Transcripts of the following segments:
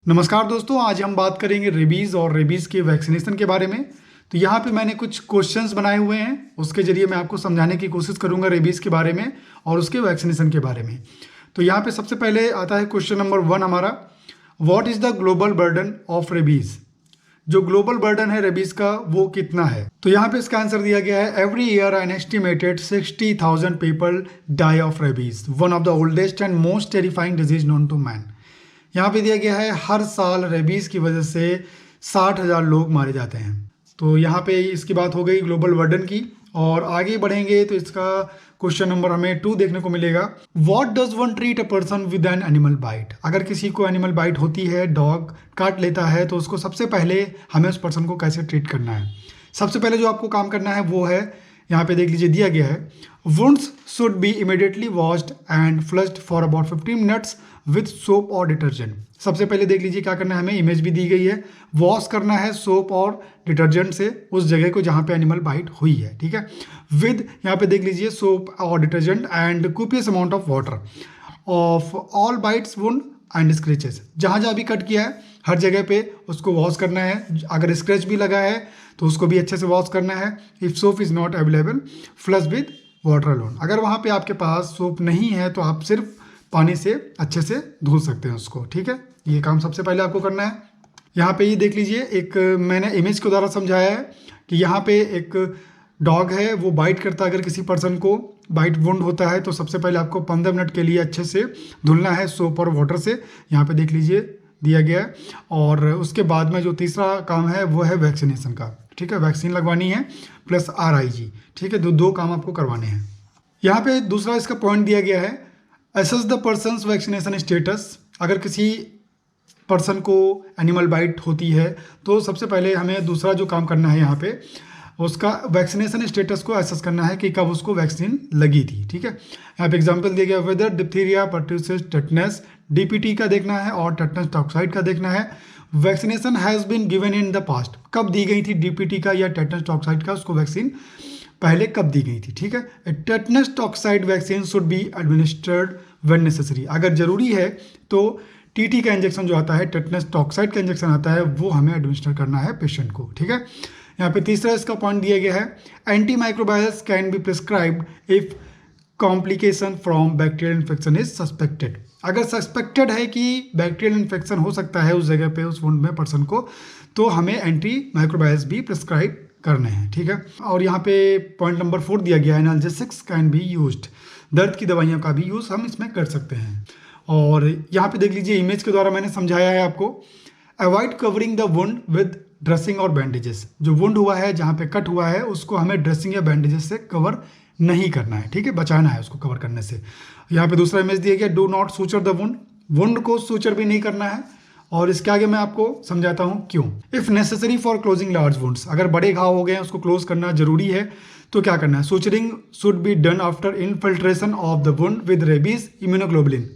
नमस्कार दोस्तों, आज हम बात करेंगे रेबीज़ और रेबीज़ के वैक्सीनेशन के बारे में। तो यहाँ पे मैंने कुछ क्वेश्चंस बनाए हुए हैं, उसके जरिए मैं आपको समझाने की कोशिश करूँगा रेबीज़ के बारे में और उसके वैक्सीनेशन के बारे में। तो यहाँ पे सबसे पहले आता है क्वेश्चन नंबर 1 हमारा, what is the global burden of rabies. जो ग्लोबल बर्डन है रेबीज़ का वो कितना है। तो यहाँ पे इसका आंसर दिया गया है, every year an estimated 60,000 people die of rabies, one of the oldest and most terrifying disease known to man. यहाँ पे दिया गया है हर साल रेबीज़ की वजह से 60,000 लोग मारे जाते हैं। तो यहाँ पे इसकी बात हो गई ग्लोबल बर्डन की। और आगे बढ़ेंगे तो इसका क्वेश्चन नंबर हमें 2 देखने को मिलेगा, what does one treat a person with an animal bite. अगर किसी को एनिमल बाइट होती है, डॉग काट लेता है, तो उसको सबसे पहले हमें उस पर्सन को कैसे ट्रीट करना है। सबसे पहले जो आपको काम करना है वो है, यहाँ पे देख लीजिए दिया गया है, wounds should be immediately washed and flushed for about 15 minutes with soap और डिटर्जेंट। सबसे पहले देख लीजिए क्या करना है, हमें इमेज भी दी गई है, वॉश करना है सोप और डिटर्जेंट से उस जगह को जहाँ पे एनिमल बाइट हुई है। ठीक है, विद यहाँ पे देख लीजिए सोप और detergent and copious amount of water of all bites wound and scratches. जहाँ जहाँ भी कट किया है हर जगह पे उसको वॉश करना है। अगर स्क्रैच भी लगा है तो उसको भी अच्छे से वॉश करना है। If soap is not available flush with water alone. अगर वहाँ पे आपके पास सोप नहीं है तो आप सिर्फ पानी से अच्छे से धो सकते हैं उसको। ठीक है, ये काम सबसे पहले आपको करना है। यहाँ पे ये देख लीजिए, एक मैंने इमेज के द्वारा समझाया है कि यहाँ पे एक डॉग है, वो बाइट करता है। अगर किसी पर्सन को बाइट वुंड होता है तो सबसे पहले आपको 15 मिनट के लिए अच्छे से धुलना है सोप और वाटर से। यहाँ पे देख लीजिए दिया गया है। और उसके बाद में जो तीसरा काम है वो है वैक्सीनेशन का। ठीक है, वैक्सीन लगवानी है प्लस RIG। ठीक है, दो काम आपको करवाने हैं। यहाँ पे दूसरा इसका पॉइंट दिया गया है, assess the persons vaccination status. अगर किसी पर्सन को एनिमल बाइट होती है तो सबसे पहले हमें दूसरा जो काम करना है यहाँ पे, उसका वैक्सीनेशन स्टेटस को असेस करना है कि कब उसको वैक्सीन लगी थी। ठीक है, यहाँ पे एग्जांपल दिया गया, whether diphtheria pertussis tetanus DPT का देखना है और टेटनस टॉक्साइड का देखना है। Vaccination has been given in the past, कब दी गई थी DPT का या टेटनस टॉक्साइड का, उसको वैक्सीन पहले कब दी गई थी। ठीक है, tetanus toxoid vaccine should be administered when necessary. अगर जरूरी है तो TT का इंजेक्शन जो आता है, टेटनस टॉक्साइड का इंजेक्शन आता है, वो हमें एडमिनिस्टर करना है पेशेंट को। ठीक है, यहाँ पे तीसरा इसका पॉइंट दिया गया है, anti microbials can be prescribed if complication from bacterial infection is suspected. अगर सस्पेक्टेड है कि बैक्टीरियल इन्फेक्शन हो सकता है उस जगह पे, उस वुंड में पर्सन को, तो हमें एंटी माइक्रोबायल्स भी प्रिस्क्राइब करने हैं। ठीक है, और यहाँ पे पॉइंट नंबर 4 दिया गया है, एनाल्जेसिक्स कैन बी यूज्ड। दर्द की दवाइयों का भी यूज़ हम इसमें कर सकते हैं। और यहाँ पे देख लीजिए इमेज के द्वारा मैंने समझाया है आपको, avoid covering the wound with dressing और बैंडेजेस। जो वुंड हुआ है, जहाँ पे कट हुआ है, उसको हमें ड्रेसिंग या बैंडेजेस से कवर नहीं करना है। ठीक है, बचाना है उसको कवर करने से। यहाँ पे दूसरा इमेज दिया गया, do not suture the wound. Wound को सूचर भी नहीं करना है। और इसके आगे मैं आपको समझाता हूँ क्यों। If necessary for closing large wounds, अगर बड़े घाव हो गए हैं उसको क्लोज करना जरूरी है तो क्या करना है, suturing should be done after infiltration of the wound with rabies immunoglobulin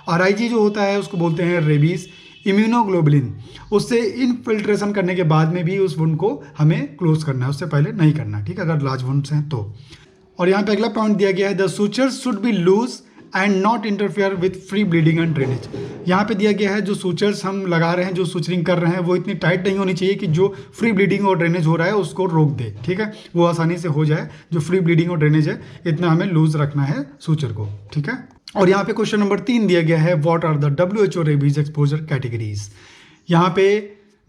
RIG जो होता है उसको बोलते हैं रेबीज इम्यूनोग्लोबुलिन। उससे इनफिल्ट्रेशन करने के बाद में भी उस वुंड को हमें क्लोज करना है, उससे पहले नहीं करना। ठीक है, अगर लार्ज वुंड्स हैं तो। और यहाँ पे अगला पॉइंट दिया गया है, the sutures should be loose and not interfere with free bleeding and drainage. यहाँ पे दिया गया है, जो सूचर्स हम लगा रहे हैं, जो सूचरिंग कर रहे हैं, वो इतनी टाइट नहीं होनी चाहिए कि जो फ्री ब्लीडिंग और ड्रेनेज हो रहा है उसको रोक दे। ठीक है, वो आसानी से हो जाए। जो फ्री ब्लीडिंग और ड्रेनेज है इतना हमें लूज रखना है सूचर को। ठीक है, और यहाँ पे क्वेश्चन नंबर 3 दिया गया है, what are the WHO rabies exposure categories. यहाँ पे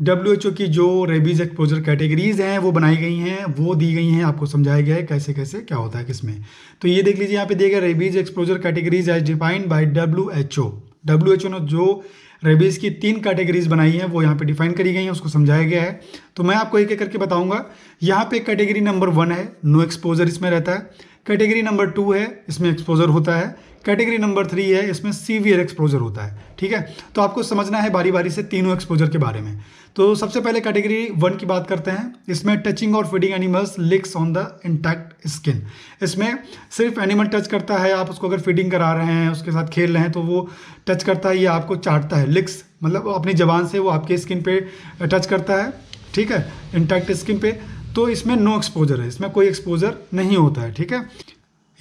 WHO की जो रेबीज एक्सपोजर कैटेगरीज हैं वो बनाई गई हैं, वो दी गई हैं, आपको समझाया गया है कैसे कैसे क्या होता है किसमें। तो ये देख लीजिए, यहाँ पे दिया गया rabies exposure categories as defined by WHO ने जो रेबीज की 3 कैटेगरीज बनाई हैं वो यहाँ पे डिफाइन करी गई हैं, उसको समझाया गया है। तो मैं आपको एक एक करके बताऊंगा। यहाँ पे कैटेगरी नंबर 1 है, नो एक्सपोजर इसमें रहता है। कैटेगरी नंबर 2 है, इसमें एक्सपोजर होता है। कैटेगरी नंबर 3 है, इसमें सीवियर एक्सपोजर होता है। ठीक है, तो आपको समझना है बारी बारी से तीनों एक्सपोजर के बारे में। तो सबसे पहले कैटेगरी 1 की बात करते हैं। इसमें टचिंग और feeding animals लिक्स on the intact skin. इसमें सिर्फ एनिमल टच करता है, आप उसको अगर फीडिंग करा रहे हैं, उसके साथ खेल रहे हैं तो वो टच करता है या आपको चाटता है। लिक्स मतलब अपनी जबान से वो आपके स्किन पे टच करता है। ठीक है, इंटैक्ट स्किन पे। तो इसमें नो एक्सपोजर है, इसमें कोई एक्सपोजर नहीं होता है। ठीक है,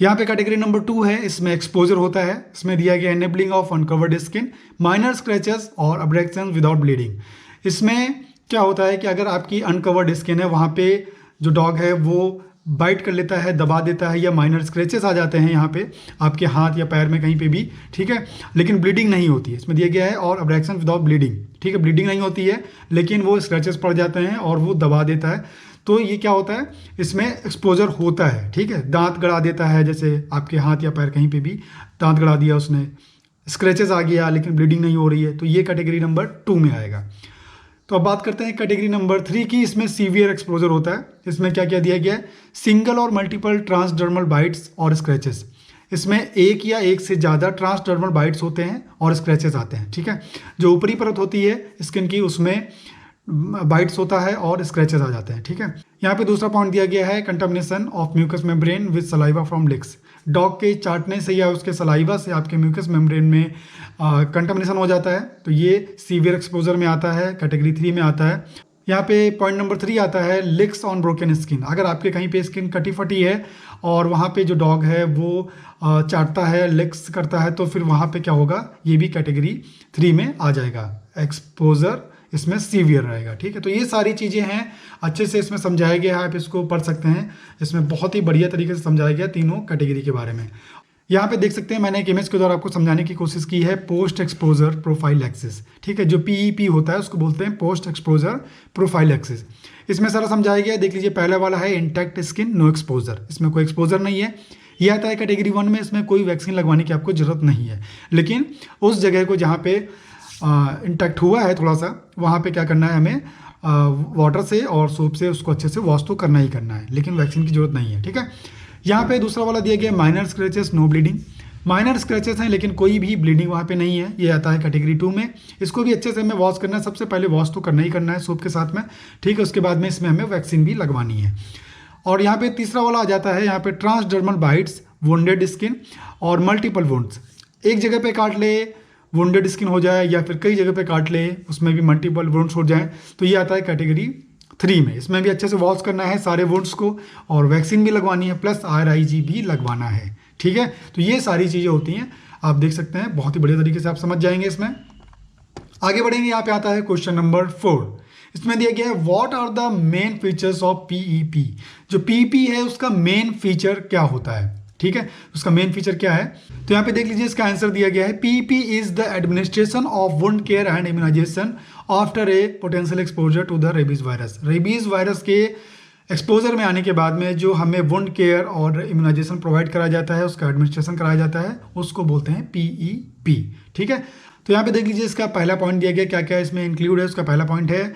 यहाँ पे कैटेगरी नंबर 2 है, इसमें एक्सपोजर होता है। इसमें दिया गया enabling of uncovered skin, minor scratches और अब्रेक्शन विदाउट ब्लीडिंग। इसमें क्या होता है कि अगर आपकी अनकवर्ड स्किन है, वहाँ पे जो डॉग है वो बाइट कर लेता है, दबा देता है, या माइनर स्क्रैचेस आ जाते हैं यहाँ पे आपके हाथ या पैर में कहीं पे भी, ठीक है, लेकिन ब्लीडिंग नहीं होती है, इसमें दिया गया है, और अब्रेक्शन विदाउट ब्लीडिंग, ठीक है, ब्लीडिंग नहीं होती है लेकिन वो स्क्रैचेस पड़ जाते हैं और वो दबा देता है। तो ये क्या होता है, इसमें एक्सपोजर होता है, ठीक है, दांत गड़ा देता है, जैसे आपके हाथ या पैर कहीं पे भी दांत गड़ा दिया उसने, स्क्रैचेस आ गया लेकिन ब्लीडिंग नहीं हो रही है, तो ये कैटेगरी नंबर 2 में आएगा। तो अब बात करते हैं कैटेगरी नंबर 3 की। इसमें सीवियर एक्सपोजर होता है। इसमें क्या क्या दिया गया है, सिंगल और मल्टीपल ट्रांसडर्मल बाइट्स और स्क्रैचेस। इसमें एक या एक से ज़्यादा ट्रांसडर्मल बाइट्स होते हैं और स्क्रैचेस आते हैं, ठीक है, जो ऊपरी परत होती है स्किन की उसमें बाइट्स होता है और स्क्रैचेस आ जाते हैं, ठीक है। यहाँ पे दूसरा पॉइंट दिया गया है, contamination of mucous membrane with saliva from licks. Dog के चाटने से या उसके सलाइवा से आपके म्यूकस मेम्ब्रेन में कंटामिनेशन हो जाता है, तो ये सीवियर एक्सपोजर में आता है, कैटेगरी 3 में आता है। यहाँ पे पॉइंट नंबर 3 आता है, लिक्स ऑन ब्रोकन स्किन। अगर आपके कहीं पे स्किन कटी फटी है और वहाँ पे जो डॉग है वो चाटता है, लिक्स करता है, तो फिर वहाँ पे क्या होगा, ये भी कैटेगरी 3 में आ जाएगा, एक्सपोजर इसमें सीवियर रहेगा, ठीक है। तो ये सारी चीज़ें हैं, अच्छे से इसमें समझाया गया है, आप इसको पढ़ सकते हैं। इसमें बहुत ही बढ़िया तरीके से समझाया गया तीनों कैटेगरी के बारे में। यहाँ पे देख सकते हैं मैंने एक इमेज के द्वारा आपको समझाने की कोशिश की है, पोस्ट एक्सपोजर प्रोफाइल एक्सिस, ठीक है, जो PEP होता है उसको बोलते हैं पोस्ट एक्सपोजर प्रोफाइल एक्सिस। इसमें सारा समझाया गया है, देख लीजिए। पहला वाला है इंटैक्ट स्किन, नो एक्सपोजर, इसमें कोई एक्सपोजर नहीं है। ये आता है कैटेगरी 1 में, इसमें कोई वैक्सीन लगवाने की आपको जरूरत नहीं है, लेकिन उस जगह को जहाँ पे इंटैक्ट हुआ है थोड़ा सा, वहाँ पे क्या करना है, हमें वाटर से और सोप से उसको अच्छे से वॉश तो करना ही करना है, लेकिन वैक्सीन की जरूरत नहीं है, ठीक है। यहाँ पे दूसरा वाला दिया गया minor scratches, no bleeding. Minor scratches हैं लेकिन कोई भी ब्लीडिंग वहाँ पे नहीं है, ये आता है कैटेगरी 2 में। इसको भी अच्छे से हमें वॉश करना है, सबसे पहले वॉश तो करना ही करना है सोप के साथ में, ठीक है, उसके बाद में इसमें हमें वैक्सीन भी लगवानी है। और यहाँ पे तीसरा वाला आ जाता है, यहाँ पे ट्रांसडर्मल बाइट्स, वुंडेड स्किन और मल्टीपल वुंड्स। एक जगह पे काट ले, वुंडेड स्किन हो जाए, या फिर कई जगह पे काट ले, उसमें भी मल्टीपल वुंड्स हो जाए, तो ये आता है कैटेगरी 3 में। इसमें भी अच्छे से वॉश करना है सारे वुंड्स को, और वैक्सीन भी लगवानी है, प्लस RIG भी लगवाना है, ठीक है। तो ये सारी चीज़ें होती हैं, आप देख सकते हैं, बहुत ही बढ़िया तरीके से आप समझ जाएंगे। इसमें आगे बढ़ेंगे, यहाँ पे आता है क्वेश्चन नंबर 4। इसमें दिया गया है, what are the main features of PEP। जो PEP है उसका मेन फीचर क्या होता है, ठीक है, उसका मेन फीचर क्या है। तो यहाँ पे देख लीजिए, इसका आंसर दिया गया है, PEP is the administration of wound care and immunisation after a potential exposure to the rabies virus. Rabies virus के एक्सपोजर में आने के बाद में जो हमें वुंड केयर और इम्यूनाइजेशन प्रोवाइड कराया जाता है, उसका एडमिनिस्ट्रेशन कराया जाता है, उसको बोलते हैं PEP, ठीक है। तो यहाँ पे देख लीजिए, इसका पहला पॉइंट दिया गया, क्या क्या इसमें इंक्लूड है। उसका पहला पॉइंट है,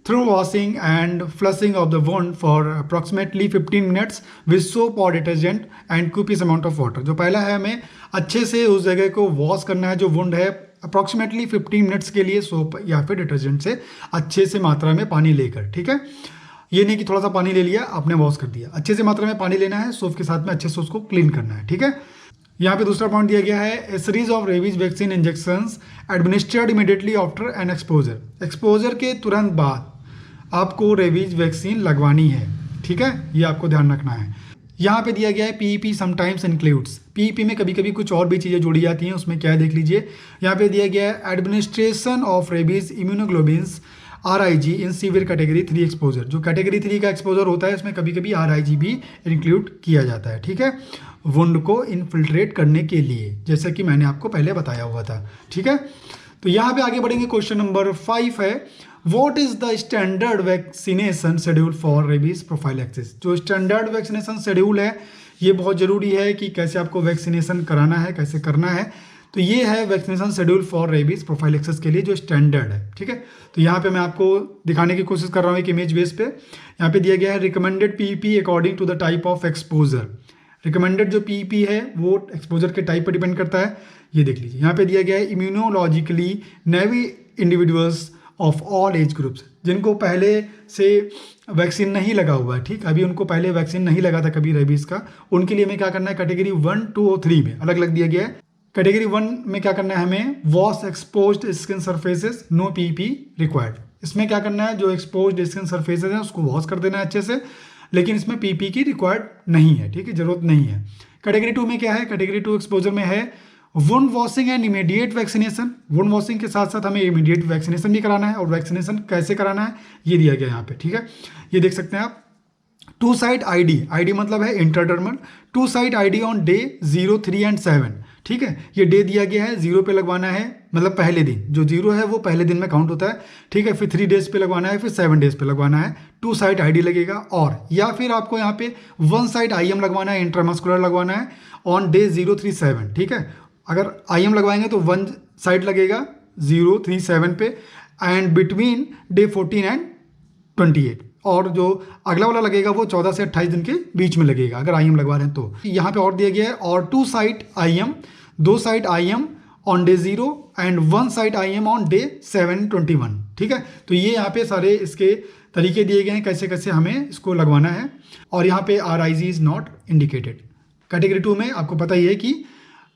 through washing and flushing of the wound for approximately 15 minutes with soap और detergent and copious amount of water. जो पहला है, हमें अच्छे से उस जगह को वॉश करना है, जो वुंड है, अप्रॉक्सीमेटली 15 मिनट्स के लिए सोप या फिर डिटर्जेंट से अच्छे से मात्रा में पानी लेकर, ठीक है। ये नहीं कि थोड़ा सा पानी ले लिया आपने वॉश कर दिया, अच्छे से मात्रा में पानी लेना है, सोप के साथ में अच्छे से उसको क्लीन करना है, ठीक है। यहाँ पे दूसरा पॉइंट दिया गया है, a series of rabies vaccine injections administered immediately after an exposure. Exposure के तुरंत बाद आपको रेबीज वैक्सीन लगवानी है, ठीक है, ये आपको ध्यान रखना है। यहाँ पे दिया गया है, PEP समटाइम्स इंक्लूड्स। PEP में कभी कभी कुछ और भी चीज़ें जोड़ी जाती हैं, उसमें क्या है देख लीजिए। यहाँ पे दिया गया है, administration of rabies immunoglobins RIG in severe category 3 exposure. जो कैटेगरी 3 का एक्सपोजर होता है, इसमें कभी कभी RIG भी इंक्लूड किया जाता है, ठीक है, वुंड को इन्फिल्ट्रेट करने के लिए, जैसे कि मैंने आपको पहले बताया हुआ था, ठीक है। तो यहाँ पे आगे बढ़ेंगे, क्वेश्चन नंबर 5 है, what is the standard vaccination schedule for rabies prophylaxis. जो स्टैंडर्ड वैक्सीनेशन शेड्यूल है, ये बहुत ज़रूरी है कि कैसे आपको वैक्सीनेशन कराना है, कैसे करना है। तो ये है vaccination schedule for rabies prophylaxis के लिए जो स्टैंडर्ड है, ठीक है। तो यहाँ पे मैं आपको दिखाने की कोशिश कर रहा हूँ एक इमेज बेस पे। यहाँ पे दिया गया है, recommended PEP according to the type of exposure. Recommended जो PEP है वो एक्सपोजर के टाइप पर डिपेंड करता है। ये देख लीजिए, यहाँ पे दिया गया है, immunologically navy individuals of all age groups, जिनको पहले से वैक्सीन नहीं लगा हुआ है, ठीक, अभी उनको पहले वैक्सीन नहीं लगा था कभी रेबीज का, उनके लिए हमें क्या करना है, कैटेगरी 1, 2 और 3 में अलग अलग दिया गया है। कैटेगरी 1 में क्या करना है, हमें wash exposed skin surfaces, no PEP required. इसमें क्या करना है, जो एक्सपोज्ड स्किन सरफेसेस है उसको वॉश कर देना है अच्छे से, लेकिन इसमें PEP की रिक्वायर्ड नहीं है, ठीक है, जरूरत नहीं है। कैटेगरी 2 में क्या है, कैटेगरी 2 एक्सपोजर में है wound washing and immediate vaccination. Wound washing के साथ साथ हमें इमीडिएट वैक्सीनेशन भी कराना है, और वैक्सीनेशन कैसे कराना है ये दिया गया यहाँ पे, ठीक है। ये देख सकते हैं आप, 2 साइट आईडी मतलब है इंटरडर्मल, 2 site ID on day 0, 3 and 7, ठीक है। ये डे दिया गया है, 0 पे लगवाना है, मतलब पहले दिन, जो 0 है वो पहले दिन में काउंट होता है, ठीक है। फिर 3 डेज पे लगवाना है, फिर 7 डेज पे लगवाना है, 2 साइट आईडी लगेगा। और या फिर आपको यहाँ पे 1 साइट आईएम लगवाना है, इंट्रामस्कुलर लगवाना है ऑन डे 0, 3, 7, ठीक है। अगर आईएम लगवाएंगे तो 1 साइट लगेगा 0, 3, 7 पे, एंड बिटवीन डे 14 एंड 28, और जो अगला वाला लगेगा वो 14 से 28 दिन के बीच में लगेगा अगर आईएम लगवा रहे हैं तो। यहाँ पे और दिया गया है, और 2 site IM, 2 site IM on day 0 and 1 site IM on day 7/21, ठीक है। तो ये यहाँ पे सारे इसके तरीके दिए गए हैं कैसे कैसे हमें इसको लगवाना है। और यहाँ पे RIG is not indicated. Category 2 में आपको पता ही है कि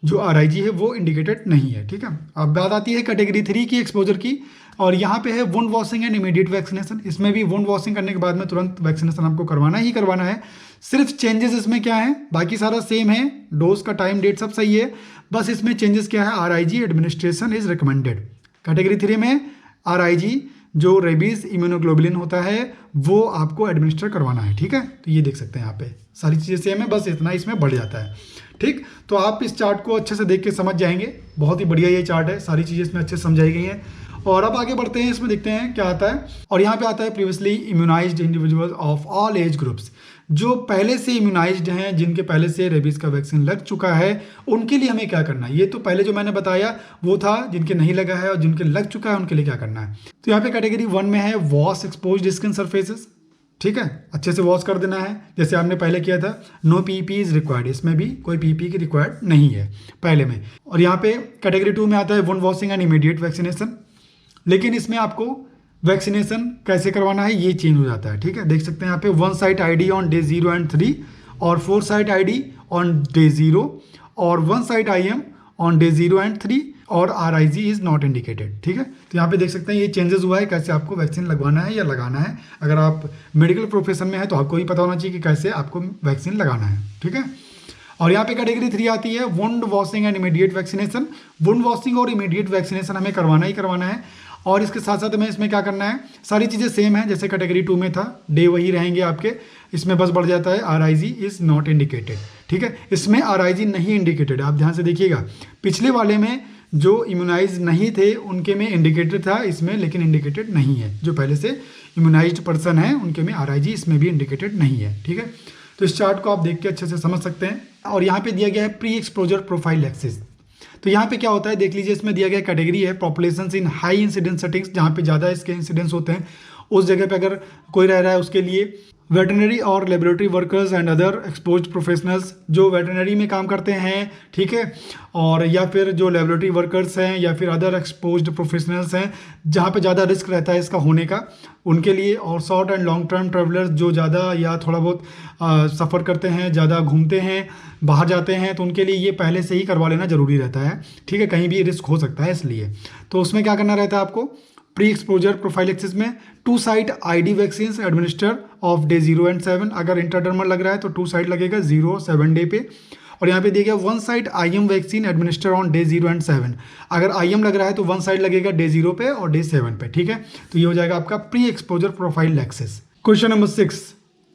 जो RIG है वो इंडिकेटेड नहीं है, ठीक है। अब बात आती है कैटेगरी 3 की एक्सपोजर की, और यहाँ पे है wound washing and immediate vaccination. इसमें भी वुंड वॉशिंग करने के बाद में तुरंत वैक्सीनेशन आपको करवाना ही करवाना है। सिर्फ चेंजेस इसमें क्या है, बाकी सारा सेम है, डोज का टाइम डेट सब सही है, बस इसमें चेंजेस क्या है, RIG administration is recommended. Category 3 में RIG जो रेबीज इम्यूनोग्लोबुलिन होता है वो आपको एडमिनिस्टर करवाना है, ठीक है। तो ये देख सकते हैं यहाँ पे सारी चीज़ें सेम है, बस इतना इसमें बढ़ जाता है, ठीक। तो आप इस चार्ट को अच्छे से देख के समझ जाएंगे, बहुत ही बढ़िया ये चार्ट है, सारी चीज़ें इसमें अच्छे से समझाई गई हैं। और अब आगे बढ़ते हैं, इसमें देखते हैं क्या आता है। और यहाँ पे आता है previously immunised individuals of all age groups. जो पहले से इम्यूनाइज्ड हैं, जिनके पहले से रेबीज का वैक्सीन लग चुका है, उनके लिए हमें क्या करना है। ये तो पहले जो मैंने बताया वो था जिनके नहीं लगा है, और जिनके लग चुका है उनके लिए क्या करना है। तो यहाँ पे कैटेगरी 1 में है वॉश एक्सपोज्ड स्किन सरफेसेस, ठीक है, अच्छे से वॉश कर देना है जैसे आपने पहले किया था। नो PPE इज रिक्वायर्ड, इसमें भी कोई PPE की रिक्वायर्ड नहीं है पहले में। और यहाँ पे कैटेगरी 2 में आता है wound washing and immediate vaccination, लेकिन इसमें आपको वैक्सीनेशन कैसे करवाना है ये चेंज हो जाता है, ठीक है। देख सकते हैं यहाँ पे 1 site ID on day 0 and 3, और 4 साइट आईडी ऑन डे 0, और 1 site IM on day 0 and 3, और RIG इज नॉट इंडिकेटेड, ठीक है। तो यहाँ पे देख सकते हैं ये चेंजेस हुआ है, कैसे आपको वैक्सीन लगवाना है या लगाना है। अगर आप मेडिकल प्रोफेशन में है तो आपको ही पता होना चाहिए कि कैसे आपको वैक्सीन लगाना है, ठीक है। और यहाँ पे कैटेगरी 3 आती है wound washing and immediate vaccination. Wound washing और इमीडिएट वैक्सीनेशन हमें करवाना ही करवाना है, और इसके साथ साथ हमें इसमें क्या करना है, सारी चीज़ें सेम है जैसे कैटेगरी 2 में था, डे वही रहेंगे आपके, इसमें बस बढ़ जाता है RIG इज नॉट इंडिकेटेड, ठीक है। इसमें RIG नहीं इंडिकेटेड, आप ध्यान से देखिएगा, पिछले वाले में जो इम्यूनाइज नहीं थे उनके में इंडिकेटेड था, इसमें लेकिन इंडिकेटेड नहीं है। जो पहले से इम्यूनाइज्ड पर्सन है उनके में RIG इसमें भी इंडिकेटेड नहीं है, ठीक है। तो इस चार्ट को आप देख के अच्छे से समझ सकते हैं। और यहाँ पे दिया गया है प्री एक्सपोजर प्रोफाइल एक्सिस। तो यहाँ पे क्या होता है देख लीजिए, इसमें दिया गया कैटेगरी है population in high incidence settings, जहाँ पे ज़्यादा इसके इंसिडेंस होते हैं उस जगह पे अगर कोई रह रहा है उसके लिए वेटरनरी और laboratory workers and other exposed professionals, जो वेटरनरी में काम करते हैं, ठीक है, और या फिर जो लेबोरेटरी वर्कर्स हैं या फिर अदर एक्सपोज्ड प्रोफेशनल्स हैं जहाँ पे ज़्यादा रिस्क रहता है इसका होने का, उनके लिए। और short and long term travellers जो ज़्यादा या थोड़ा बहुत सफ़र करते हैं, ज़्यादा घूमते हैं, बाहर जाते हैं, तो उनके लिए ये पहले से ही करवा लेना ज़रूरी रहता है, ठीक है, कहीं भी रिस्क हो सकता है इसलिए। तो उसमें क्या करना रहता है आपको, प्री एक्सपोजर प्रोफाइलेक्सिस में 2 site ID vaccine administer of day 0 and 7। अगर इंटरडर्मल लग रहा है तो 2 साइट लगेगा 0, 7 डे पे। और यहाँ पे दिया गया 1 site IM vaccine administer on day 0 and 7। अगर IM लग रहा है तो 1 साइट लगेगा डे 0 पे और डे 7 पे, ठीक है। तो ये हो जाएगा आपका pre exposure prophylaxis. Question number 6,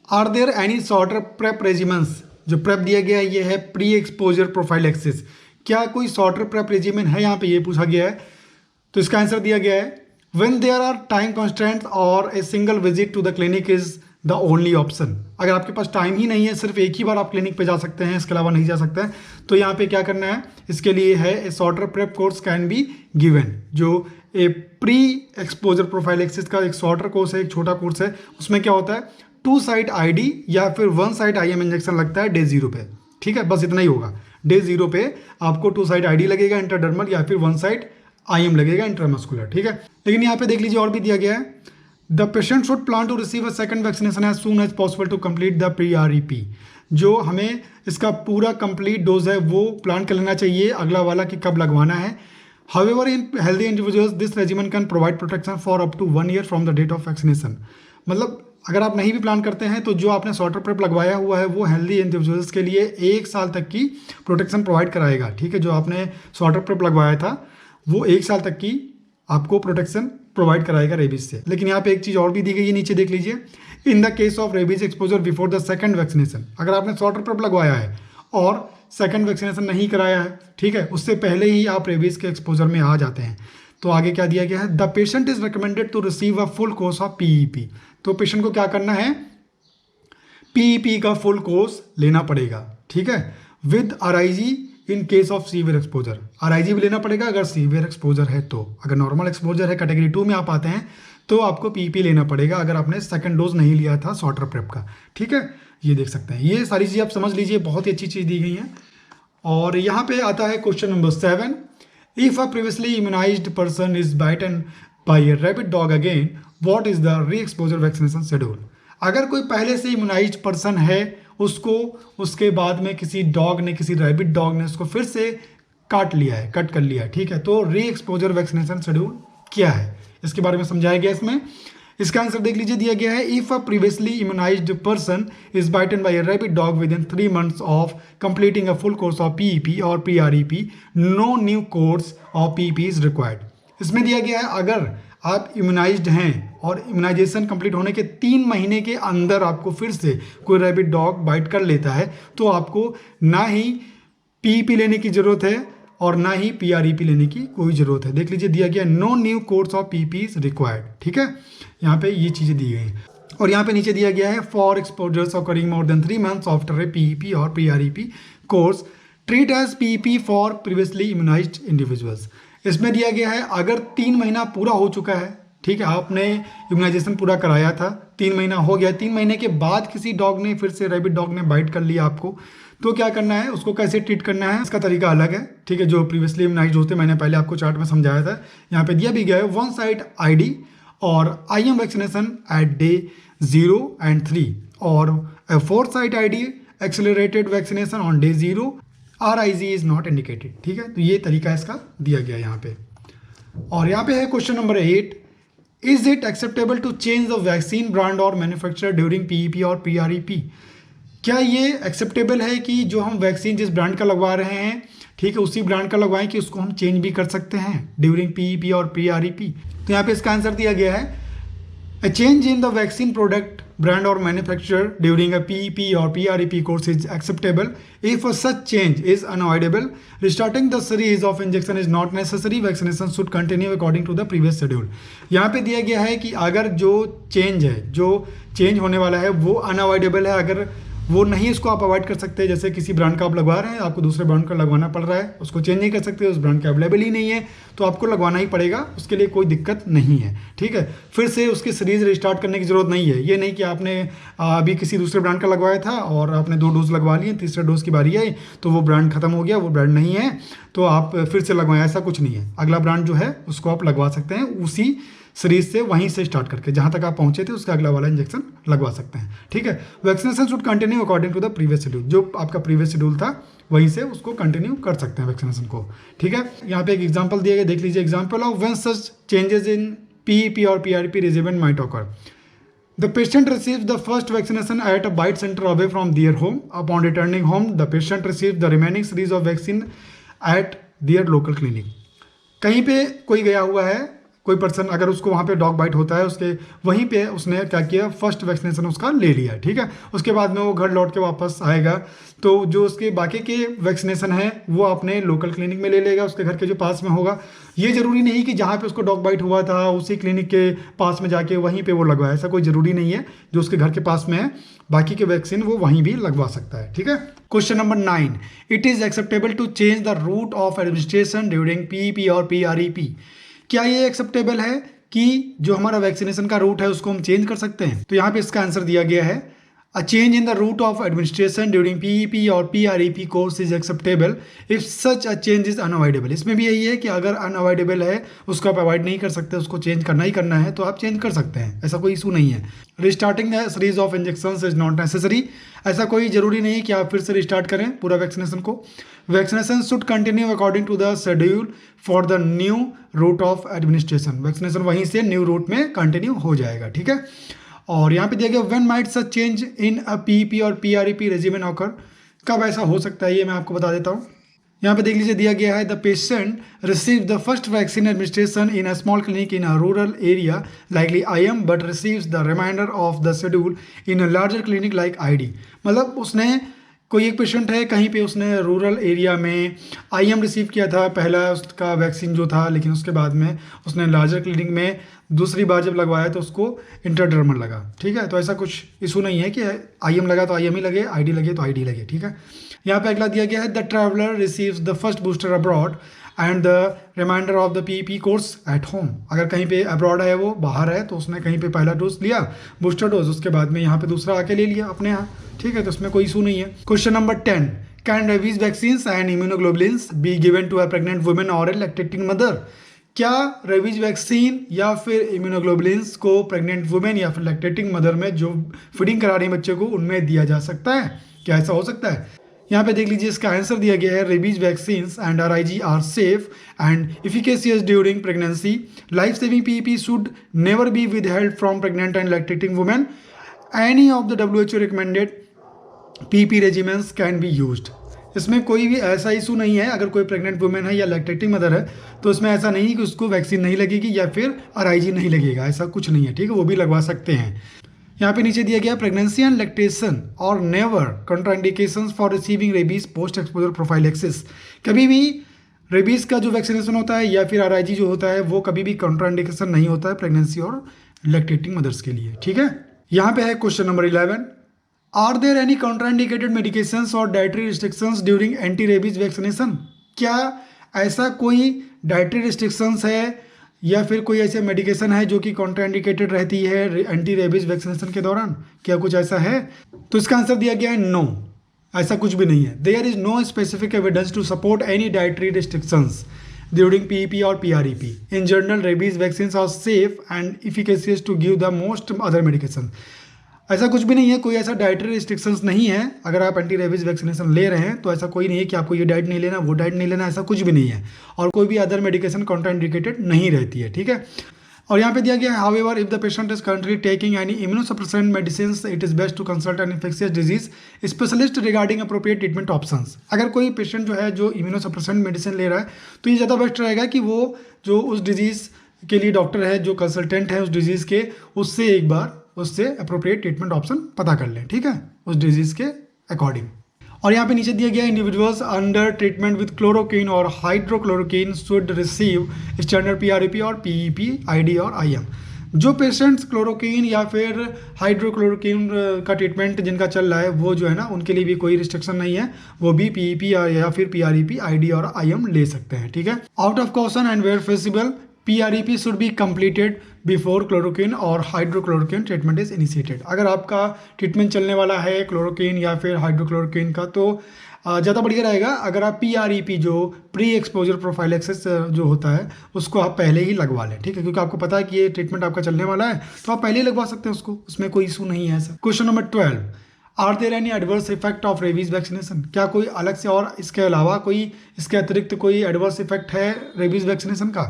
are there any shorter PrEP regimens. जो प्रेप दिया गया है ये है प्री एक्सपोजर प्रोफाइलेक्सिस। क्या कोई शॉर्टर प्रेप रेजिमेंट है, यहाँ पे ये पूछा गया है। तो इसका आंसर दिया गया है when there are time constraints or a single visit to the clinic is the only option। अगर आपके पास टाइम ही नहीं है, सिर्फ एक ही बार आप क्लिनिक पे जा सकते हैं, इसके अलावा नहीं जा सकते हैं, तो यहाँ पे क्या करना है, इसके लिए है ए shorter prep course can be given. जो ए प्री एक्सपोजर प्रोफाइलेक्सिस का एक शॉर्टर कोर्स है, एक छोटा कोर्स है, उसमें क्या होता है 2 साइट आईडी या फिर 1 साइट IM इंजेक्शन लगता है डे 0 पे, ठीक है, बस इतना ही होगा। डे 0 पे आपको 2 साइट आईडी लगेगा इंटरडर्मल, या फिर 1 साइट IM लगेगा इंट्रामस्कुलर, ठीक है। लेकिन यहाँ पे देख लीजिए और भी दिया गया है, the patient should plan to receive a second vaccination as soon as possible to complete the PREP। जो हमें इसका पूरा कंप्लीट डोज है वो प्लान कर लेना चाहिए अगला वाला कि कब लगवाना है। However in healthy individuals this regimen can provide protection for up to 1 year from the date of vaccination. मतलब अगर आप नहीं भी प्लान करते हैं तो जो आपने सॉर्टर प्रेप लगवाया हुआ है वो हेल्दी इंडिविजुअल्स के लिए 1 साल तक की प्रोटेक्शन प्रोवाइड कराएगा। ठीक है, जो आपने सॉर्टर प्रेप लगवाया था वो 1 साल तक की आपको प्रोटेक्शन प्रोवाइड कराएगा रेबीज से। लेकिन यहाँ पे एक चीज़ और भी दी गई है, नीचे देख लीजिए। In the case of rabies exposure before the second vaccination, अगर आपने सॉर्टर प्रेप लगवाया है और सेकंड वैक्सीनेशन नहीं कराया है, ठीक है, उससे पहले ही आप रेबीज के एक्सपोजर में आ जाते हैं, तो आगे क्या दिया गया है, the patient is recommended to receive a full course of PEP. तो पेशेंट को क्या करना है, पीईपी का फुल कोर्स लेना पड़ेगा। ठीक है, with RIG in case of severe exposure, RIG भी लेना पड़ेगा अगर सीवियर एक्सपोजर है तो। अगर नॉर्मल एक्सपोजर है, कैटेगरी 2 में आप आते हैं, तो आपको पीईपी लेना पड़ेगा अगर आपने सेकंड डोज नहीं लिया था सॉर्टर प्रेप का। ठीक है, ये देख सकते हैं, ये सारी चीज़ें आप समझ लीजिए, बहुत ही अच्छी चीज़ दी गई है। और यहाँ पे आता है question number 7, if a previously immunised person is bitten by a rabid dog again, what is the re exposure vaccination schedule. अगर कोई पहले से इम्यूनाइज्ड पर्सन है, उसको उसके बाद में किसी डॉग ने, किसी रैबिट डॉग ने उसको फिर से कट कर लिया है, ठीक है, तो री एक्सपोजर वैक्सीनेशन शेड्यूल क्या है, इसके बारे में समझाया गया इसमें। इसका आंसर देख लीजिए, दिया गया है, if a previously immunised person is bitten by a rabid dog within 3 months of completing a full course of PEP और PREP, no new course of PEP is required. इसमें दिया गया है, अगर आप इम्यूनाइज्ड हैं और इम्यूनाइजेशन कंप्लीट होने के 3 महीने के अंदर आपको फिर से कोई रैबिट डॉग बाइट कर लेता है, तो आपको ना ही पीईपी लेने की ज़रूरत है और ना ही पीआरईपी लेने की कोई ज़रूरत है। देख लीजिए, दिया गया no new course of PEP is required. ठीक है, यहाँ पे ये चीज़ें दी गई हैं। और यहाँ पे नीचे दिया गया है, for exposures occurring more than 3 months after a PEP और PREP course, treat as PEP for previously immunised individuals. इसमें दिया गया है, अगर 3 महीना पूरा हो चुका है, ठीक है, आपने इम्यूनाइजेशन पूरा कराया था, 3 महीना हो गया, 3 महीने के बाद किसी डॉग ने, फिर से रैबिट डॉग ने बाइट कर लिया आपको, तो क्या करना है, उसको कैसे ट्रीट करना है, इसका तरीका अलग है। ठीक है, जो प्रीवियसली इम्यूनाइज्ड होते हैं, मैंने पहले आपको चार्ट में समझाया था, यहाँ पे दिया भी गया है 1 साइड आईडी और IM vaccination at day 0 and 3 और 4 site ID accelerated vaccination on day 0, RIG is not indicated. ठीक है, तो ये तरीका इसका दिया गया यहाँ पे। और यहाँ पे है question number 8, is it acceptable to change the vaccine brand और मैन्युफैक्चरर ड्यूरिंग पीईपी और पीआरईपी। क्या ये एक्सेप्टेबल है कि जो हम वैक्सीन जिस ब्रांड का लगवा रहे हैं, ठीक है, उसी ब्रांड का लगवाएं कि उसको हम चेंज भी कर सकते हैं ड्यूरिंग पीईपी और पीआरईपी। तो यहाँ पे इसका आंसर दिया गया है, A change in the vaccine product, brand or manufacturer during a PEP or PREP course is acceptable if such change is unavoidable. Restarting the series of injection is not necessary. Vaccination should continue according to the previous schedule. यहाँ पे दिया गया है कि अगर जो change है, जो चेंज होने वाला है वो अनअवॉइडेबल है, अगर वो नहीं, इसको आप अवॉइड कर सकते हैं। जैसे किसी ब्रांड का आप लगवा रहे हैं, आपको दूसरे ब्रांड का लगवाना पड़ रहा है, उसको चेंज नहीं कर सकते, उस ब्रांड का अवेलेबल ही नहीं है, तो आपको लगवाना ही पड़ेगा, उसके लिए कोई दिक्कत नहीं है। ठीक है, फिर से उसकी सीरीज़ रिस्टार्ट करने की ज़रूरत नहीं है। ये नहीं कि आपने अभी किसी दूसरे ब्रांड का लगवाया था और आपने 2 डोज लगवा लिए, तीसरे डोज की बारी आई तो वो ब्रांड खत्म हो गया, वो ब्रांड नहीं है तो आप फिर से लगवाएं, ऐसा कुछ नहीं है। अगला ब्रांड जो है उसको आप लगवा सकते हैं, उसी सीरीज से वहीं से स्टार्ट करके जहां तक आप पहुंचे थे उसका अगला वाला इंजेक्शन लगवा सकते हैं। ठीक है, vaccination should continue according to the previous schedule, जो आपका प्रीवियस शेड्यूल था वहीं से उसको कंटिन्यू कर सकते हैं वैक्सीनेशन को। ठीक है, यहाँ पे एक एग्जांपल दिया गया, देख लीजिए। Example of when such changes in PEP और PRP regimen might occur, the patient receives the first vaccination at a bite centre away from their home, upon returning home the patient receive the remaining series of vaccine at their local clinic. कहीं पे कोई गया हुआ है, कोई person, अगर उसको वहाँ पे डॉग बाइट होता है, उसके वहीं पे उसने क्या किया, फर्स्ट वैक्सीनेशन उसका ले लिया। ठीक है, उसके बाद में वो घर लौट के वापस आएगा तो जो उसके बाकी के वैक्सीनेशन है वो अपने लोकल क्लिनिक में ले लेगा, उसके घर के जो पास में होगा। ये ज़रूरी नहीं कि जहाँ पे उसको डॉग बाइट हुआ था उसी क्लिनिक के पास में जाके वहीं पे वो लगवाए, ऐसा कोई ज़रूरी नहीं है। जो उसके घर के पास में है बाकी के वैक्सीन वो वहीं भी लगवा सकता है। ठीक है, question number 9, it is acceptable to change the route of administration during PEP और पीआरईपी। क्या ये एक्सेप्टेबल है कि जो हमारा वैक्सीनेशन का रूट है उसको हम चेंज कर सकते हैं? तो यहाँ पे इसका आंसर दिया गया है, a change in the route of administration during PEP और PREP course is acceptable if such a change is unavoidable. इसमें भी यही है कि अगर अनअवॉइडेबल है, उसको आप अवॉइड नहीं कर सकते, उसको चेंज करना ही करना है, तो आप चेंज कर सकते हैं, ऐसा कोई इशू नहीं है। Restarting the series of injections is not necessary, ऐसा कोई जरूरी नहीं कि आप फिर से रिस्टार्ट करें पूरा वैक्सीनेशन को। Vaccination should continue according to the schedule for the new route of administration, vaccination वहीं से न्यू रूट में कंटिन्यू हो जाएगा। ठीक है, और यहाँ पे दिया गया when might such change in a PEP और पीआरईपी रेजिमेन ऑकर, कब ऐसा हो सकता है ये मैं आपको बता देता हूँ। यहाँ पे देख लीजिए दिया गया है the patient receive the first vaccine administration in a small clinic in a rural area likely IM but receives the reminder of the schedule in a larger clinic like ID। मतलब उसने कोई एक पेशेंट है कहीं पे उसने rural area में IM receive किया था पहला उसका वैक्सीन जो था, लेकिन उसके बाद में उसने लार्जर क्लिनिक में दूसरी बार जब लगवाया तो उसको इंट्राडर्मल लगा। ठीक है, तो ऐसा कुछ इशू नहीं है कि IM लगा तो IM ही लगे, ID लगे तो ID लगे। ठीक है, यहाँ पे अगला दिया गया है the traveller receives the first booster abroad and the reminder of the PEP course at home. अगर कहीं पे अब्रॉड है, वो बाहर है, तो उसने कहीं पे पहला डोज लिया बूस्टर डोज, उसके बाद में यहाँ पे दूसरा आके ले लिया अपने यहाँ। ठीक है, तो उसमें कोई इशू नहीं है। Question number 10, can rabies vaccines and immunoglobulins be given to a pregnant women और ए लैक्टेटिंग मदर? क्या रेबीज वैक्सीन या फिर इम्यूनोग्लोबुलिन्स को प्रेग्नेंट वुमेन या फिर लैक्टेटिंग मदर में जो फीडिंग करा रही है बच्चे को, उनमें दिया जा सकता है? क्या ऐसा हो सकता है? यहाँ पे देख लीजिए इसका आंसर दिया गया है rabies vaccines and RIG are safe and efficacious during pregnancy. Life saving PEP should never be withheld from pregnant and lactating women. Any of the WHO recommended PEP regimens can be used. इसमें कोई भी ऐसा issue नहीं है, अगर कोई pregnant women है या लैक्टेटिंग मदर है तो इसमें ऐसा नहीं है कि उसको वैक्सीन नहीं लगेगी या फिर RIG नहीं लगेगा, ऐसा कुछ नहीं है। ठीक है, वो भी लगवा सकते हैं। यहाँ पे नीचे दिया गया प्रेगनेंसी एंड लैक्टेशन और never contraindications for receiving rabies post exposure prophylaxis. कभी भी रेबीज का जो वैक्सीनेशन होता है या फिर RIG जो होता है वो कभी भी कंट्राइंडिकेशन नहीं होता है प्रेगनेंसी और लैक्टेटिंग मदर्स के लिए। ठीक है, यहाँ पे है question number 11, are there any contraindicated medications और dietary restrictions during anti rabies vaccination? क्या ऐसा कोई डाइटरी रिस्ट्रिक्शंस है या फिर कोई ऐसे मेडिकेशन है जो कि कॉन्ट्राइंडिकेटेड रहती है एंटी रेबीज वैक्सीनेशन के दौरान? क्या कुछ ऐसा है? तो इसका आंसर दिया गया है नो, ऐसा कुछ भी नहीं है। There is no specific evidence to support any dietary restrictions during PEP और PREP। In general rabies vaccine are safe and efficacious to give the most other medication. ऐसा कुछ भी नहीं है, कोई ऐसा डाइटरी रिस्ट्रिक्शंस नहीं है। अगर आप एंटी रेबीज वैक्सीनेशन ले रहे हैं तो ऐसा कोई नहीं है कि आपको ये डाइट नहीं लेना, वो डाइट नहीं लेना, ऐसा कुछ भी नहीं है। और कोई भी अदर मेडिकेशन कॉन्ट्राइंडिकेटेड नहीं रहती है। ठीक है, और यहाँ पे दिया गया है however if the patient is currently taking any immunosuppressant medicine it is best to consult an infectious disease specialist regarding appropriate treatment options. अगर कोई पेशेंट जो है जो इम्यूनोसप्रेसेंट मेडिसिन ले रहा है तो ये ज़्यादा बेस्ट रहेगा कि वो जो उस डिजीज़ के लिए डॉक्टर है, जो कंसल्टेंट है उस डिजीज़ के, उससे एक बार उससे अप्रोप्रिएट ट्रीटमेंट ऑप्शन पता कर लें। ठीक है, उस डिजीज़ के अकॉर्डिंग। और यहाँ पे नीचे दिया गया individuals under treatment with chloroquine और hydrochloroquine should receive standard PREP और PEP ID और IM। जो पेशेंट्स क्लोरोक्विन या फिर हाइड्रोक्लोरोक्विन का ट्रीटमेंट जिनका चल रहा है वो जो है ना, उनके लिए भी कोई रिस्ट्रिक्शन नहीं है, वो भी PEP या फिर PREP ID और IM ले सकते हैं। ठीक है, out of caution and where feasible PREP should be completed before chloroquine और हाइड्रोक्लोरोक्विन ट्रीटमेंट इज इनिशिएटेड। अगर आपका ट्रीटमेंट चलने वाला है क्लोरोक्विन या फिर हाइड्रोक्लोरोक्विन का तो ज़्यादा बढ़िया रहेगा अगर आप PREP जो प्री एक्सपोजर प्रोफाइलेक्सिस जो होता है उसको आप पहले ही लगवा लें। ठीक है, क्योंकि आपको पता है कि ये ट्रीटमेंट आपका चलने वाला है तो आप पहले ही लगवा सकते हैं उसको, उसमें कोई इशू नहीं है ऐसा। Question number 12, are there any adverse effect of rabies vaccination? क्या कोई अलग से और इसके अलावा कोई इसके अतिरिक्त कोई एडवर्स इफेक्ट है रेबीज वैक्सीनेशन का?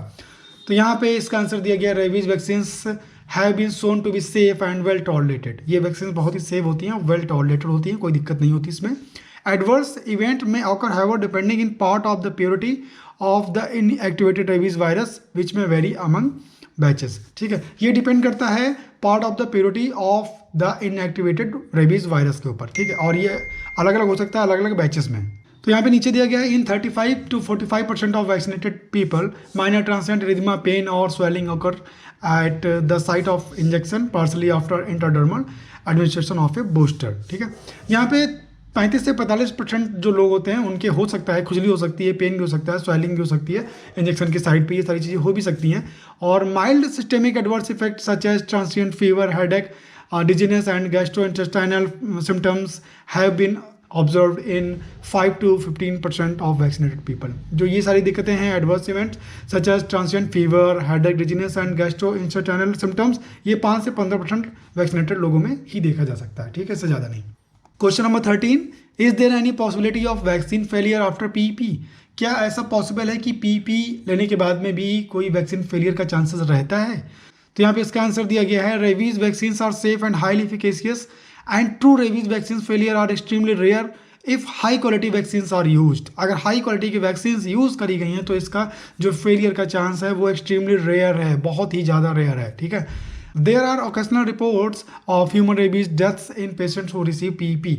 तो यहाँ पे इसका आंसर दिया गया rabies vaccines have been shown to be safe and well tolerated. ये वैक्सीन बहुत ही सेफ होती हैं, वेल टॉलरेटेड होती हैं, कोई दिक्कत नहीं होती इसमें। Adverse event may occur however depending in part of the purity of the inactivated rabies virus which may vary among batches. ठीक है, ये डिपेंड करता है part of the purity of the inactivated rabies virus के ऊपर। ठीक है, और ये अलग अलग हो सकता है अलग अलग बैचेस में। तो यहाँ पे नीचे दिया गया है in 35 to 45% of vaccinated people minor transient erythema pain और swelling occur at the site of injection particularly after intradermal administration of a booster. ठीक है, यहाँ पे 35 से 45% जो लोग होते हैं उनके हो सकता है खुजली हो सकती है, पेन भी हो सकता है, स्वेलिंग भी हो सकती है इंजेक्शन की साइड पे, ये सारी चीज़ें हो भी सकती हैं। और mild systemic adverse effect such as transient fever, headache, dizziness and gastrointestinal symptoms have been observe in 5 to 15% of vaccinated people. जो ये सारी दिक्कतें हैं adverse events such as transient fever, headache, dizziness and gastrointestinal symptoms, ये 5 से 15% vaccinated लोगों में ही देखा जा सकता है। ठीक है, इससे ज़्यादा नहीं। Question number 13, is there any possibility of vaccine failure after PEP? क्या ऐसा पॉसिबल है कि PEP लेने के बाद में भी कोई वैक्सीन फेलियर का चांसेस रहता है? तो यहाँ पे इसका आंसर दिया गया है rabies vaccine are safe and highly efficacious and true rabies vaccine failure are extremely rare if high quality vaccines are used. अगर हाई क्वालिटी की वैक्सीन्स यूज़ करी गई हैं तो इसका जो फेलियर का चांस है वो एक्सट्रीमली रेयर है, बहुत ही ज़्यादा रेयर है। ठीक है, there are occasional reports of human rabies deaths in patients who receive PEP.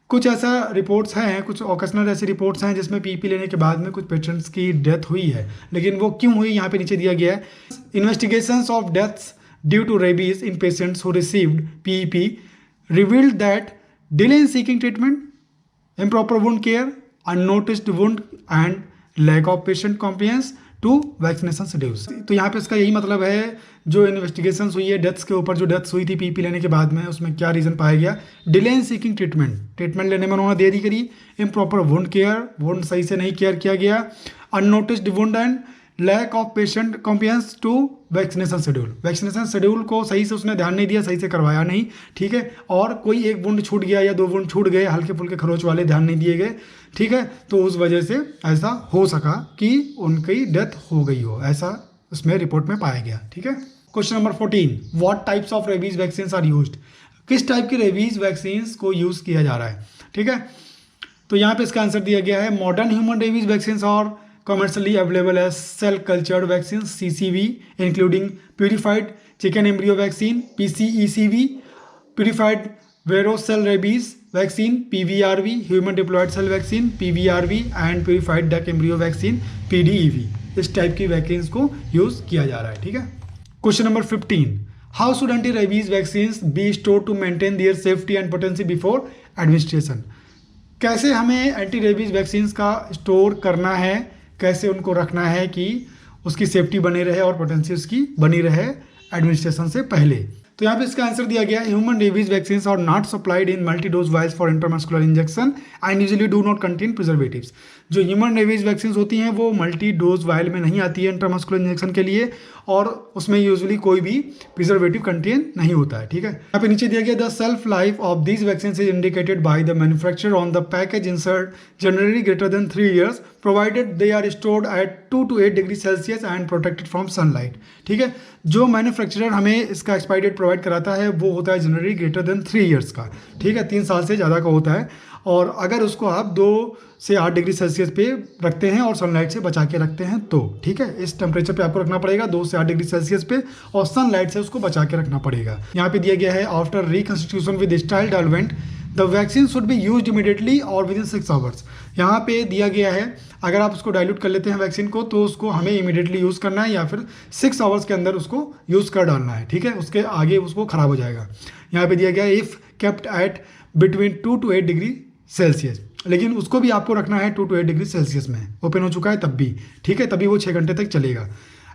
कुछ ऐसा रिपोर्ट्स हैं, कुछ ओकेशनल ऐसी रिपोर्ट्स हैं जिसमें पीईपी लेने के बाद में कुछ पेशेंट्स की डेथ हुई है, लेकिन वो क्यों हुई यहाँ पे नीचे दिया गया है। Investigations of deaths due to rabies in patients who received PEP revealed that delay in seeking treatment, improper wound care, unnoticed wound and lack of patient compliance to vaccination schedules। तो यहाँ पे इसका यही मतलब है, जो इन्वेस्टिगेशंस हुई है डेथ्स के ऊपर, जो डेथ्स हुई थी पीपी लेने के बाद में, उसमें क्या रीज़न पाया गया, डिले इन सीकिंग ट्रीटमेंट लेने में उन्होंने देरी करी, इम्प्रॉपर वुंड केयर, वुंड सही से नहीं केयर किया गया, unnoticed wound and lack of patient compliance to vaccination schedule. Vaccination schedule को सही से उसने ध्यान नहीं दिया, सही से करवाया नहीं। ठीक है, और कोई एक वुंड छूट गया या 2 वुंड छूट गए, हल्के फुल्के खरोच वाले ध्यान नहीं दिए गए। ठीक है, तो उस वजह से ऐसा हो सका कि उनकी डेथ हो गई हो, ऐसा उसमें रिपोर्ट में पाया गया। ठीक है, question number 14, what types of rabies vaccine are used. किस टाइप की रेबीज वैक्सीन को यूज़ किया जा रहा है। ठीक है, तो यहाँ पे इसका आंसर दिया गया है मॉडर्न ह्यूमन रेबीज वैक्सीन और commercially available as cell cultured vaccines CCV, including purified chicken embryo vaccine PCECV, purified varicocele rabies vaccine PVRV, human diploid cell vaccine PVRV and purified duck embryo vaccine PDEV। इस type की vaccine को use किया जा रहा है। ठीक है, question number 15, how should anti rabies vaccine be store to maintain their safety and potency before administration. कैसे हमें एंटी रेबीज वैक्सीन का स्टोर करना है, कैसे उनको रखना है कि उसकी सेफ्टी बनी रहे और पोटेंसी उसकी बनी रहे एडमिनिस्ट्रेशन से पहले। तो यहाँ पे इसका आंसर दिया गया है human rabies vaccine are not supplied in multi dose vials for intramuscular injection and usually do not contain preservatives. जो ह्यूमन रेबीज वैक्सीन होती हैं वो मल्टी डोज वायल में नहीं आती है इंट्रामस्कुलर इंजेक्शन के लिए, और उसमें यूजुअली कोई भी प्रिजर्वेटिव कंटेन नहीं होता है। ठीक है, यहाँ पे नीचे दिया गया the shelf life of these vaccine is indicated by the manufacturer on the package insert generally greater than 3 years provided they are stored at 2 to 8 degree Celsius and protected from sunlight. ठीक है, जो manufacturer हमें इसका expiry date provide कराता है वो होता है जनरली ग्रेटर देन 3 years का। ठीक है, 3 साल से ज़्यादा का होता है, और अगर उसको आप 2 से 8 डिग्री सेल्सियस पे रखते हैं और सनलाइट से बचा के रखते हैं तो, ठीक है, इस टेम्परेचर पे आपको रखना पड़ेगा 2 से 8 डिग्री सेल्सियस पे, और सनलाइट से उसको बचा के रखना पड़ेगा। यहाँ पे दिया गया है after reconstitution with style diluent the vaccine should be used immediately और विद इन 6 hours। यहाँ पे दिया गया है अगर आप उसको डाइल्यूट कर लेते हैं वैक्सीन को तो उसको हमें इमीडिएटली यूज़ करना है या फिर 6 hours के अंदर उसको यूज़ कर डालना है। ठीक है, उसके आगे उसको ख़राब हो जाएगा। यहाँ पे दिया गया है if kept at between 2 to 8 degree Celsius, लेकिन उसको भी आपको रखना है 2 to 8 डिग्री सेल्सियस में, ओपन हो चुका है तब भी। ठीक है, तभी वो 6 घंटे तक चलेगा।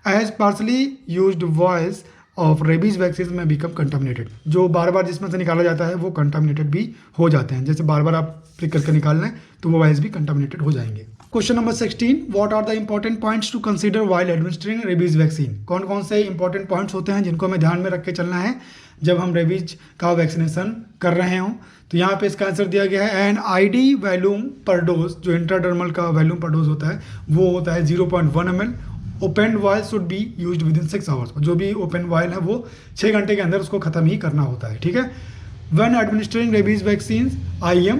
As partly used vials of rabies vaccine may become contaminated. जो बार बार जिसमें से निकाला जाता है वो कंटामिनेटेड भी हो जाते हैं, जैसे बार बार आप प्रिक करके निकाल लें तो वो वायल्स भी कंटामिनेटेड हो जाएंगे। Question number 16, what are the important points to consider while administering rabies vaccine. कौन कौन से इंपॉर्टेंट पॉइंट्स होते हैं जिनको हमें ध्यान में रख के चलना है जब हम रेबीज का वैक्सीनेशन कर रहे हों। तो यहाँ पे इसका आंसर दिया गया है an ID volume per dose, जो इंट्राडर्मल का वैल्यूम पर डोज होता है वो होता है 0.1 ml। Open vial should be used within 6 hours। जो भी ओपन वायल है वो 6 घंटे के अंदर उसको खत्म ही करना होता है। ठीक है, when administering rabies vaccine IM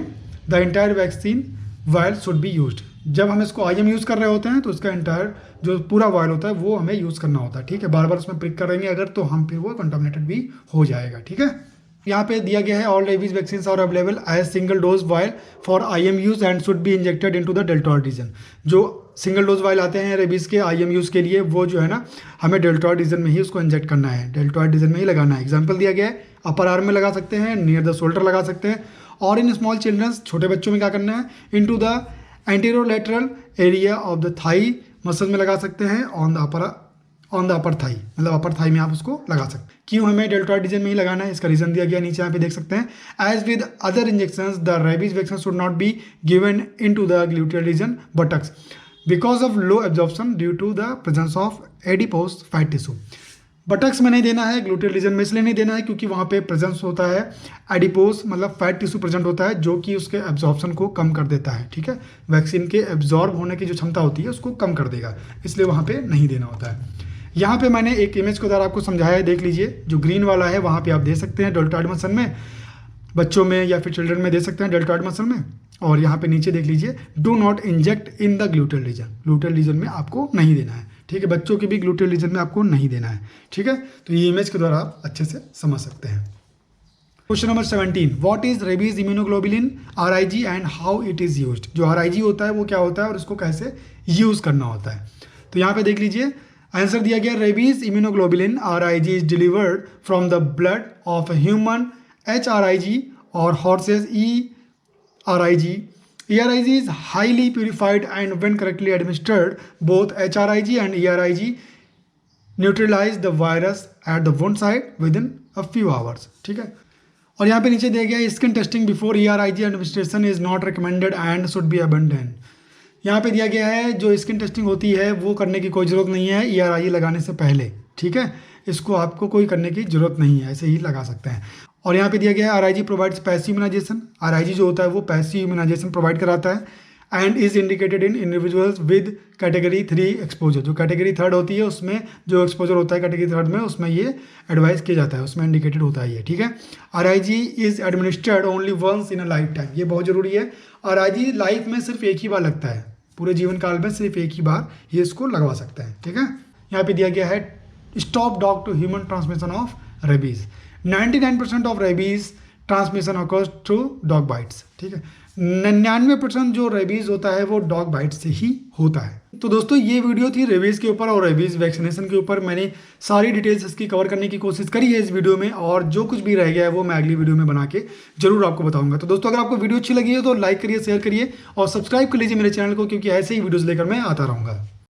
the entire vaccine vial should be used. जब हम इसको IM यूज़ कर रहे होते हैं तो इसका इंटायर जो पूरा वायल होता है वो हमें यूज़ करना होता है। ठीक है, बार बार उसमें प्रिक करेंगे अगर तो हम फिर वो कंटामिनेटेड भी हो जाएगा। ठीक है, यहाँ पे दिया गया है all rabies vaccine are available as single dose vial for IM use and should be injected into the deltoid region. जो सिंगल डोज वायल आते हैं रेबीज के IM यूज़ के लिए वो जो है ना हमें डेल्टॉइड रीजन में ही उसको इंजेक्ट करना है, डेल्टॉइड रीजन में ही लगाना है। एग्जाम्पल दिया गया है अपर आर्म में लगा सकते हैं, नियर द शोल्डर लगा सकते हैं, और इन स्मॉल चिल्ड्रंस छोटे बच्चों में क्या करना है into the anterolateral area of the thigh muscle में लगा सकते हैं, ऑन द अपर थाई, मतलब अपर थाई में आप उसको लगा सकते हैं। क्यों हमें डेल्टॉइड रीजन में ही लगाना है, इसका रीजन दिया गया नीचे यहाँ पे देख सकते हैं। As with other injections the rabies vaccine should not be given into the gluteal region buttocks because of low absorption due to the presence of adipose fat tissue. Buttocks में नहीं देना है, ग्लूटियल रीजन में इसलिए नहीं देना है क्योंकि वहाँ पे प्रेजेंस होता है एडिपोज, मतलब फैट टिश्यू प्रेजेंट होता है जो कि उसके एब्जॉर्प्शन को कम कर देता है। ठीक है, वैक्सीन के एब्जॉर्ब होने की जो क्षमता होती है उसको कम कर देगा, इसलिए वहाँ पे नहीं देना होता है। यहाँ पे मैंने एक इमेज के द्वारा आपको समझाया है, देख लीजिए। जो ग्रीन वाला है वहाँ पे आप दे सकते हैं डेल्टॉइड मसल में, बच्चों में या फिर चिल्ड्रन में दे सकते हैं डेल्टॉइड मसल में। और यहाँ पे नीचे देख लीजिए, do not inject in the gluteal region, gluteal region में आपको नहीं देना है, ठीक है। बच्चों के भी ग्लूटल रीजन में आपको नहीं देना है, ठीक है। तो ये इमेज के द्वारा आप अच्छे से समझ सकते हैं। Question number 17, what is rabies immunoglobulin RIG and how it is used. जो RIG होता है वो क्या होता है और इसको कैसे यूज करना होता है। तो यहाँ पे देख लीजिए, आंसर दिया गया, rabies immunoglobulin RIG is delivered from the blood of a human HRIG और horses ERIG. ERIG is highly purified and when correctly administered, both HRIG and ERIG neutralize the virus at the wound site within a few hours, ठीक है। और यहाँ पे नीचे दिया गया, skin testing before ERIG administration is not recommended and should be abandoned. यहाँ पे दिया गया है जो स्किन टेस्टिंग होती है वो करने की कोई ज़रूरत नहीं है ERIG लगाने से पहले, ठीक है। इसको आपको कोई करने की ज़रूरत नहीं है, ऐसे ही लगा सकते हैं। और यहाँ पे दिया गया है RIG provides passive immunisation, RIG जो होता है वो पैसिव इम्यूनाइजेशन प्रोवाइड कराता है and is indicated in individuals with category 3 exposure. जो कैटेगरी 3 होती है उसमें जो एक्सपोजर होता है कैटेगरी 3 में, उसमें ये एडवाइस किया जाता है, उसमें इंडिकेटेड होता है ये, ठीक है। RIG is administered only once in a lifetime, ये बहुत ज़रूरी है। RIG लाइफ में सिर्फ एक ही बार लगता है, पूरे जीवन काल में सिर्फ एक ही बार ये इसको लगवा सकता है, ठीक है। यहाँ पे दिया गया है, stop dog to human transmission of rabies. 99% of rabies transmission occurs through dog bites, ठीक है। 99% जो रेबीज होता है वो डॉग बाइट से ही होता है। तो दोस्तों ये वीडियो थी रेबीज के ऊपर और रेबीज वैक्सीनेशन के ऊपर। मैंने सारी डिटेल्स इसकी कवर करने की कोशिश करी है इस वीडियो में, और जो कुछ भी रह गया है वो मैं अगली वीडियो में बना के जरूर आपको बताऊंगा। तो दोस्तों अगर आपको वीडियो अच्छी लगी है तो लाइक करिए, शेयर करिए और सब्सक्राइब कर लीजिए मेरे चैनल को, क्योंकि ऐसे ही वीडियोज़ लेकर मैं आता रहूँगा।